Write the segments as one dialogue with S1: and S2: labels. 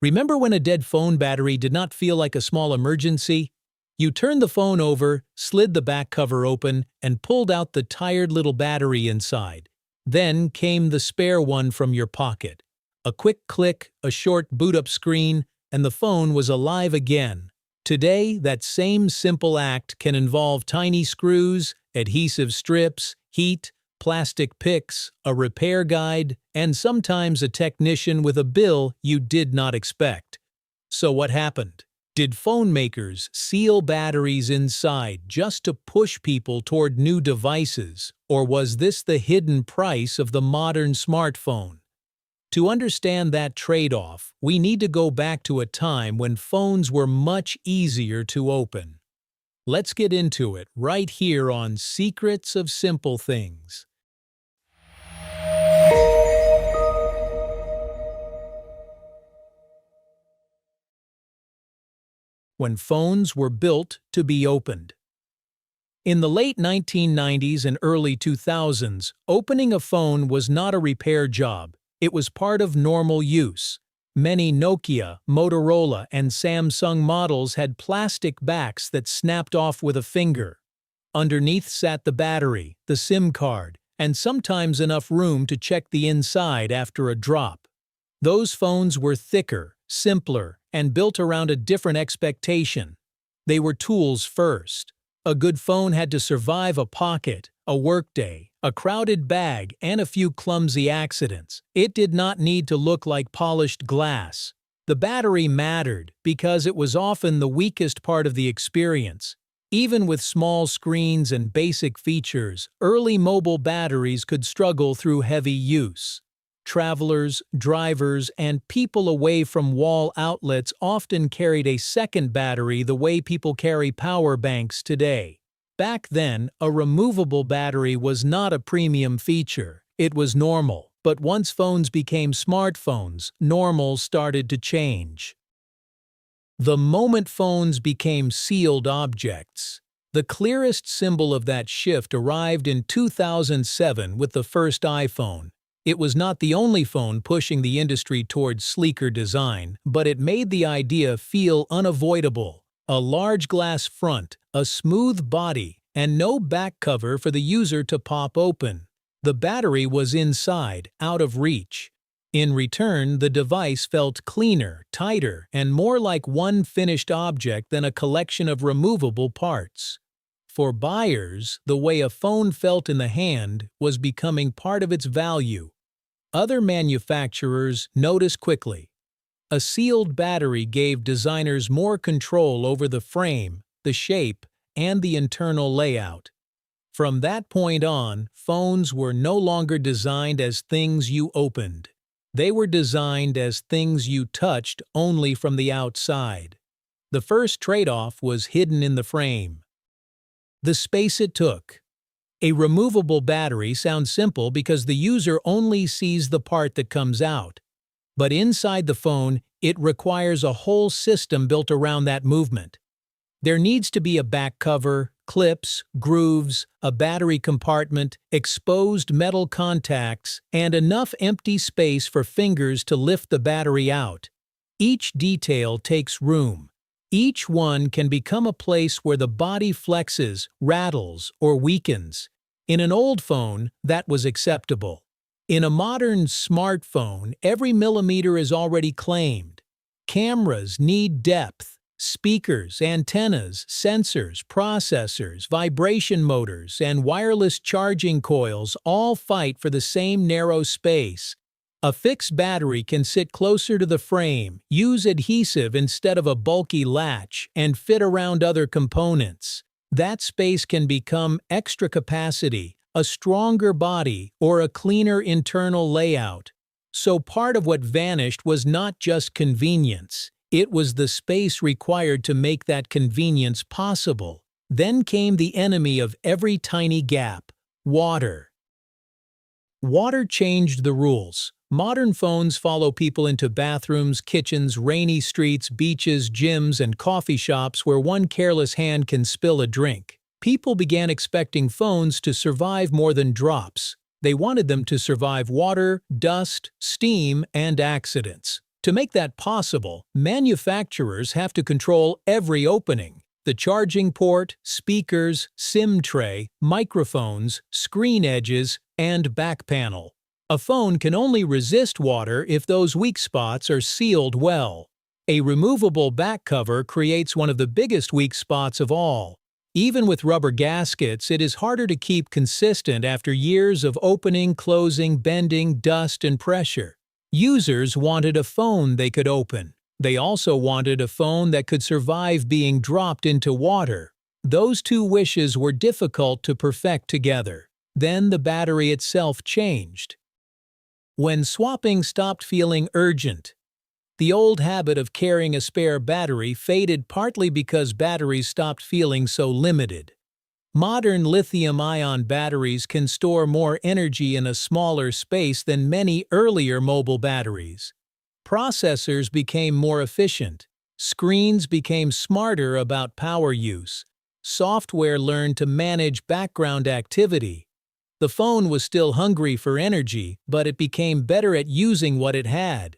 S1: Remember when a dead phone battery did not feel like a small emergency? You turned the phone over, slid the back cover open, and pulled out the tired little battery inside. Then came the spare one from your pocket. A quick click, a short boot-up screen, and the phone was alive again. Today, that same simple act can involve tiny screws, adhesive strips, heat, plastic picks, a repair guide, and sometimes a technician with a bill you did not expect. So what happened? Did phone makers seal batteries inside just to push people toward new devices, or was this the hidden price of the modern smartphone? To understand that trade-off, we need to go back to a time when phones were much easier to open. Let's get into it right here on Secrets of Simple Things. When phones were built to be opened. In the late 1990s and early 2000s, opening a phone was not a repair job. It was part of normal use. Many Nokia, Motorola, and Samsung models had plastic backs that snapped off with a finger. Underneath sat the battery, the SIM card, and sometimes enough room to check the inside after a drop. Those phones were thicker, simpler, and built around a different expectation. They were tools first. A good phone had to survive a pocket, a workday, a crowded bag, and a few clumsy accidents. It did not need to look like polished glass. The battery mattered because it was often the weakest part of the experience. Even with small screens and basic features, early mobile batteries could struggle through heavy use. Travelers, drivers, and people away from wall outlets often carried a second battery the way people carry power banks today. Back then, a removable battery was not a premium feature. It was normal. But once phones became smartphones, normal started to change. The moment phones became sealed objects. The clearest symbol of that shift arrived in 2007 with the first iPhone. It was not the only phone pushing the industry towards sleeker design, but it made the idea feel unavoidable. A large glass front, a smooth body, and no back cover for the user to pop open. The battery was inside, out of reach. In return, the device felt cleaner, tighter, and more like one finished object than a collection of removable parts. For buyers, the way a phone felt in the hand was becoming part of its value. Other manufacturers noticed quickly. A sealed battery gave designers more control over the frame, the shape, and the internal layout. From that point on, phones were no longer designed as things you opened. They were designed as things you touched only from the outside. The first trade-off was hidden in the frame. The space it took. A removable battery sounds simple because the user only sees the part that comes out. But inside the phone, it requires a whole system built around that movement. There needs to be a back cover, clips, grooves, a battery compartment, exposed metal contacts, and enough empty space for fingers to lift the battery out. Each detail takes room. Each one can become a place where the body flexes, rattles, or weakens. In an old phone, that was acceptable. In a modern smartphone, every millimeter is already claimed. Cameras need depth. Speakers, antennas, sensors, processors, vibration motors, and wireless charging coils all fight for the same narrow space. A fixed battery can sit closer to the frame, use adhesive instead of a bulky latch, and fit around other components. That space can become extra capacity, a stronger body, or a cleaner internal layout. So part of what vanished was not just convenience. It was the space required to make that convenience possible. Then came the enemy of every tiny gap: water. Water changed the rules. Modern phones follow people into bathrooms, kitchens, rainy streets, beaches, gyms, and coffee shops where one careless hand can spill a drink. People began expecting phones to survive more than drops. They wanted them to survive water, dust, steam, and accidents. To make that possible, manufacturers have to control every opening: the charging port, speakers, SIM tray, microphones, screen edges, and back panel. A phone can only resist water if those weak spots are sealed well. A removable back cover creates one of the biggest weak spots of all. Even with rubber gaskets, it is harder to keep consistent after years of opening, closing, bending, dust, and pressure. Users wanted a phone they could open. They also wanted a phone that could survive being dropped into water. Those two wishes were difficult to perfect together. Then the battery itself changed. When swapping stopped feeling urgent, the old habit of carrying a spare battery faded partly because batteries stopped feeling so limited. Modern lithium-ion batteries can store more energy in a smaller space than many earlier mobile batteries. Processors became more efficient. Screens became smarter about power use. Software learned to manage background activity. The phone was still hungry for energy, but it became better at using what it had.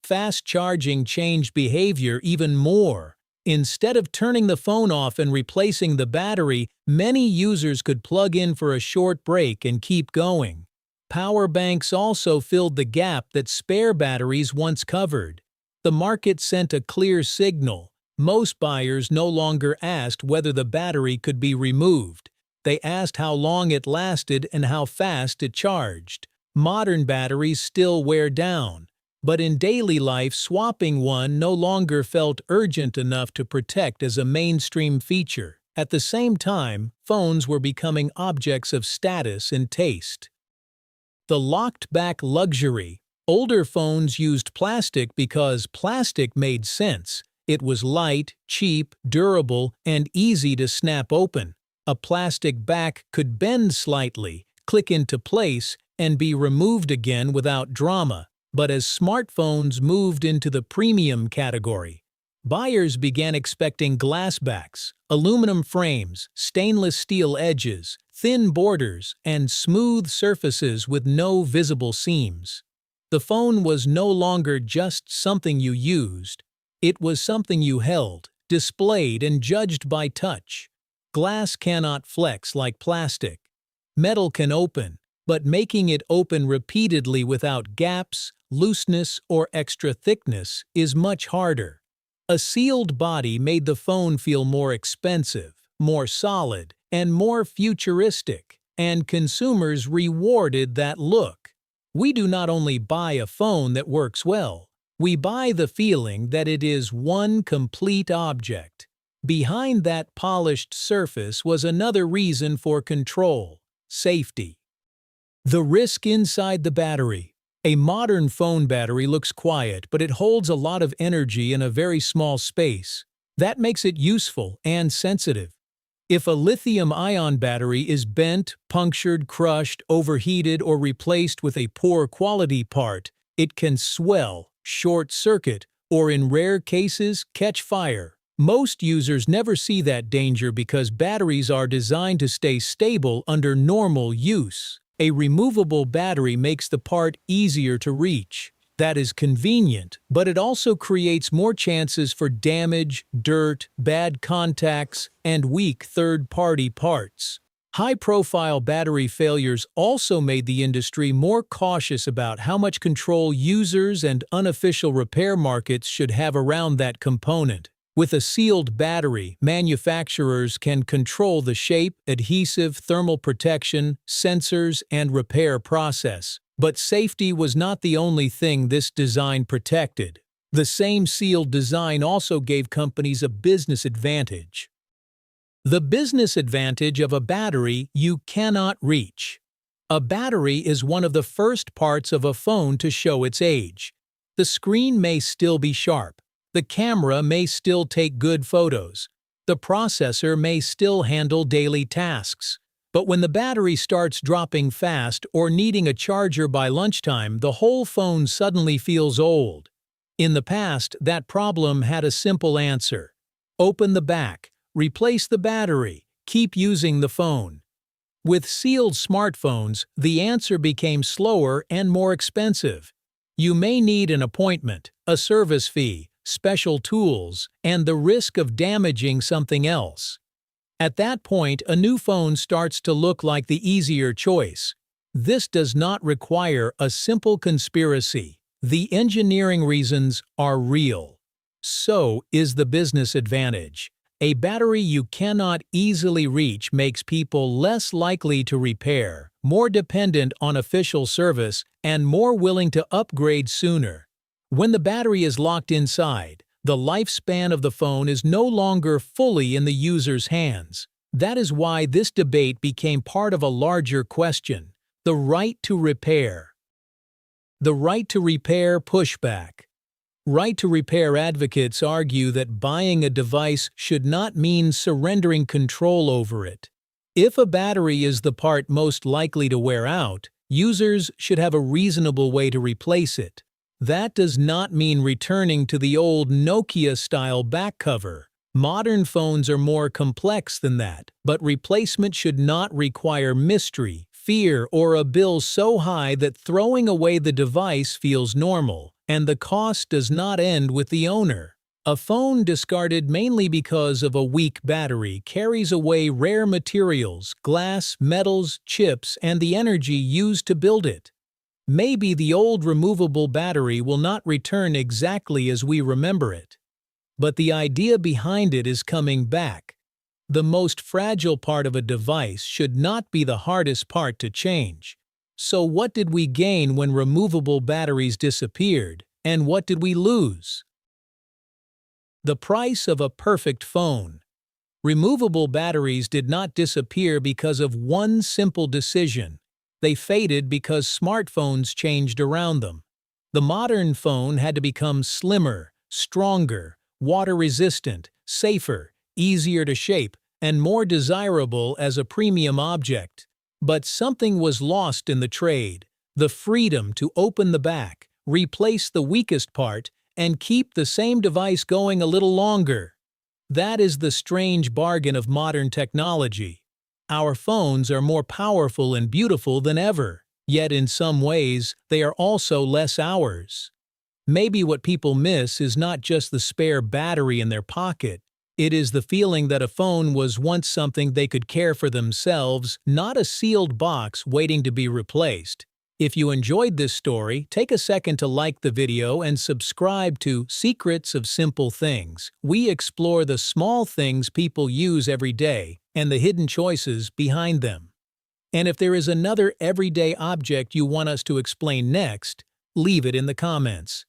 S1: Fast charging changed behavior even more. Instead of turning the phone off and replacing the battery, many users could plug in for a short break and keep going. Power banks also filled the gap that spare batteries once covered. The market sent a clear signal. Most buyers no longer asked whether the battery could be removed. They asked how long it lasted and how fast it charged. Modern batteries still wear down, but in daily life, swapping one no longer felt urgent enough to protect as a mainstream feature. At the same time, phones were becoming objects of status and taste. The locked-back luxury. Older phones used plastic because plastic made sense. It was light, cheap, durable, and easy to snap open. A plastic back could bend slightly, click into place, and be removed again without drama. But as smartphones moved into the premium category, buyers began expecting glass backs, aluminum frames, stainless steel edges, thin borders, and smooth surfaces with no visible seams. The phone was no longer just something you used. It was something you held, displayed, and judged by touch. Glass cannot flex like plastic. Metal can open, but making it open repeatedly without gaps, looseness, or extra thickness is much harder. A sealed body made the phone feel more expensive, more solid, and more futuristic, and consumers rewarded that look. We do not only buy a phone that works well, we buy the feeling that it is one complete object. Behind that polished surface was another reason for control: safety. The risk inside the battery. A modern phone battery looks quiet, but it holds a lot of energy in a very small space. That makes it useful and sensitive. If a lithium-ion battery is bent, punctured, crushed, overheated, or replaced with a poor quality part, it can swell, short-circuit, or in rare cases, catch fire. Most users never see that danger because batteries are designed to stay stable under normal use. A removable battery makes the part easier to reach. That is convenient, but it also creates more chances for damage, dirt, bad contacts, and weak third-party parts. High-profile battery failures also made the industry more cautious about how much control users and unofficial repair markets should have around that component. With a sealed battery, manufacturers can control the shape, adhesive, thermal protection, sensors, and repair process. But safety was not the only thing this design protected. The same sealed design also gave companies a business advantage. The business advantage of a battery you cannot reach. A battery is one of the first parts of a phone to show its age. The screen may still be sharp. The camera may still take good photos. The processor may still handle daily tasks. But when the battery starts dropping fast or needing a charger by lunchtime, the whole phone suddenly feels old. In the past, that problem had a simple answer: open the back, replace the battery, keep using the phone. With sealed smartphones, the answer became slower and more expensive. You may need an appointment, a service fee, special tools, and the risk of damaging something else. At that point, a new phone starts to look like the easier choice. This does not require a simple conspiracy. The engineering reasons are real. So is the business advantage. A battery you cannot easily reach makes people less likely to repair, more dependent on official service, and more willing to upgrade sooner. When the battery is locked inside, the lifespan of the phone is no longer fully in the user's hands. That is why this debate became part of a larger question: the right to repair. The right to repair pushback. Right to repair advocates argue that buying a device should not mean surrendering control over it. If a battery is the part most likely to wear out, users should have a reasonable way to replace it. That does not mean returning to the old Nokia-style back cover. Modern phones are more complex than that, but replacement should not require mystery, fear, or a bill so high that throwing away the device feels normal, and the cost does not end with the owner. A phone discarded mainly because of a weak battery carries away rare materials, glass, metals, chips, and the energy used to build it. Maybe the old removable battery will not return exactly as we remember it. But the idea behind it is coming back. The most fragile part of a device should not be the hardest part to change. So what did we gain when removable batteries disappeared, and what did we lose? The price of a perfect phone. Removable batteries did not disappear because of one simple decision. They faded because smartphones changed around them. The modern phone had to become slimmer, stronger, water-resistant, safer, easier to shape, and more desirable as a premium object. But something was lost in the trade: the freedom to open the back, replace the weakest part, and keep the same device going a little longer. That is the strange bargain of modern technology. Our phones are more powerful and beautiful than ever, yet in some ways, they are also less ours. Maybe what people miss is not just the spare battery in their pocket. It is the feeling that a phone was once something they could care for themselves, not a sealed box waiting to be replaced. If you enjoyed this story, take a second to like the video and subscribe to Secrets of Simple Things. We explore the small things people use every day and the hidden choices behind them. And if there is another everyday object you want us to explain next, leave it in the comments.